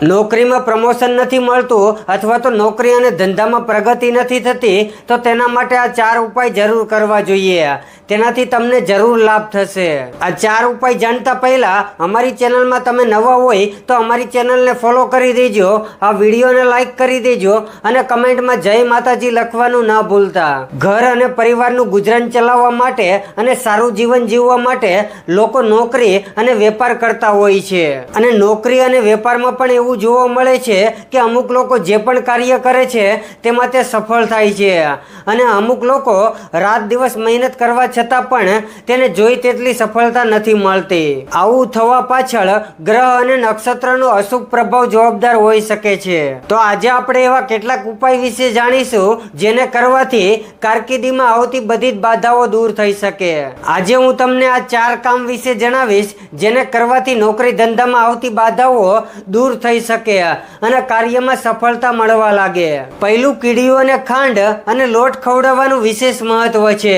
નોકરીમાં પ્રમોશન નથી મળતું અથવા તો નોકરી અને ધંધામાં પ્રગતિ નથી થતી તો તેના માટે આ 4 ઉપાય જરૂર કરવા જોઈએ. તેનાથી તમને જરૂર લાભ થશે. આ 4 ઉપાય જાણતા પહેલા અમારી ચેનલમાં તમે નવા હોય તો અમારી ચેનલને ફોલો કરી દેજો, આ વિડીયોને લાઈક કરી દેજો અને કમેન્ટમાં જય માતાજી લખવાનું ના ભૂલતા. ઘર અને પરિવારનું ગુજરાન ચલાવવા માટે અને સારું જીવન જીવવા માટે લોકો નોકરી અને વેપાર કરતા હોય છે. અને નોકરી અને વેપારમાં પણ એવું જોવા મળે છે કે અમુક લોકો જે પણ કાર્ય કરે છે તેમાં તે સફળ થાય છે અને અમુક લોકો રાત દિવસ મહેનત કરવા છતાં પણ તેને જોઈ તેટલી સફળતા નથી મળતી. આવું થવા પાછળ ગ્રહ અને નક્ષત્રનો અશુભ પ્રભાવ જવાબદાર હોઈ શકે છે. તો આજે આપણે એવા કેટલાક ઉપાય વિશે જાણીશું જેને કરવાથી કારકિર્દીમાં આવતી બધી જ બાધાઓ દૂર થઈ શકે. આજે હું તમને આ 4 કામ વિશે જણાવીશ જેને કરવાથી નોકરી ધંધામાં આવતી બાધાઓ દૂર થઈ શકે અને કાર્યમાં સફળતા મળવા લાગે. પહેલું, કીડીઓને ખાંડ અને લોટ ખવડાવવાનું વિશેષ મહત્વ છે.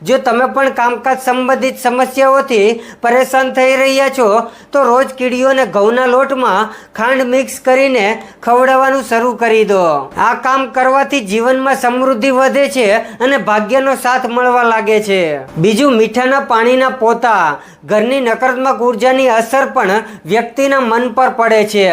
જો તમે પણ કામકાજ સંબંધિત સમસ્યાઓથી પરેશાન થઈ રહ્યા છો તો રોજ કીડીઓને ઘઉંના લોટમાં ખાંડ મિક્સ કરીને ખવડાવવાનું શરૂ કરી દો. આ કામ કરવાથી જીવનમાં સમૃદ્ધિ વધે છે અને ભાગ્યનો સાથ મળવા લાગે છે. બીજું, મીઠાના પાણીના પોતા. ઘરની નકારાત્મક ઉર્જાની અસર પણ વ્યક્તિના મન પર પડે છે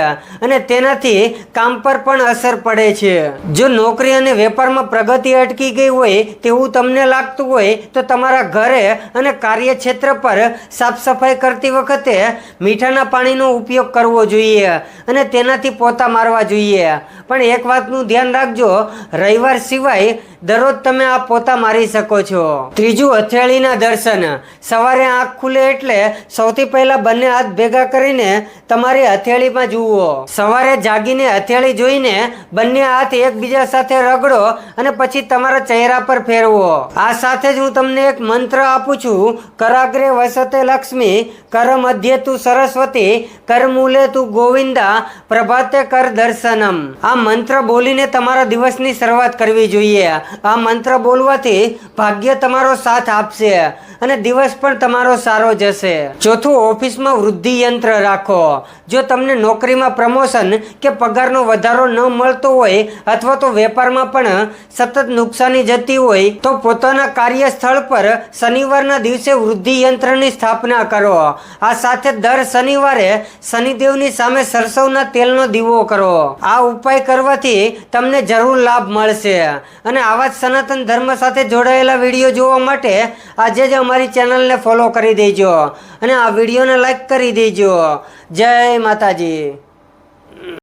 અને તેનાથી કામ પર પણ અસર પડે છે. જો નોકરી અને વેપારમાં પ્રગતિ અટકી ગઈ હોય તેવું તમને લાગતું હોય તો તમારા ઘરે અને કાર્યક્ષેત્ર પર સાફ સફાઈ કરતી વખતે મીઠાના પાણીનો ઉપયોગ કરવો જોઈએ અને તેનાથી પોતા મારવા જોઈએ. પણ એક વાતનું ધ્યાન રાખજો, રવિવાર સિવાય દરરોજ તમે આ પોતા મારી શકો છો. ત્રીજું, હથેળીના દર્શન. સવારે આંખ ખુલે એટલે સૌથી પહેલા બંને હાથ ભેગા કરીને તમારી હથેળીમાં જુઓ. સવારે જાગીને હથેળી જોઈને બંને હાથ એકબીજા સાથે રગડો અને પછી તમારા ચહેરા પર ફેરવો. આ સાથે જ હું તમને એક મંત્ર આપું છું. કરાગ્રે વસતે લક્ષ્મી, કર મધ્ય તું સરસ્વતી, કર મૂલે તું ગોવિંદા, પ્રભાતે કર દર્શનમ. આ મંત્ર બોલીને તમારા દિવસની શરૂઆત કરવી જોઈએ. આ મંત્ર બોલવાથી ભાગ્ય તમારો સાથ આપશે અને દિવસ પણ તમારો સારો જશે. ચોથું, ઓફિસમાં વૃદ્ધિ યંત્ર રાખો. જો તમને નોકરીમાં પ્રમોશન કે પગારનો વધારો ન મળતો હોય અથવા તો વેપારમાં પણ સતત નુકસાની જતી હોય તો પોતાના કાર્યસ્થળ પર શનિવારના દિવસે વૃદ્ધિ યંત્રની સ્થાપના કરો. આ સાથે દર શનિવારે શનિદેવની સામે સરસવના તેલનો દીવો કરો. આ ઉપાય કરવાથી તમને જરૂર લાભ મળશે. અને આવા જ સનાતન ધર્મ સાથે જોડાયેલા વિડીયો જોવા માટે આજે જ અમારી ચેનલને ફોલો કરી દેજો અને આ વિડીયોને લાઈક કરી દેજો. જય માતાજી.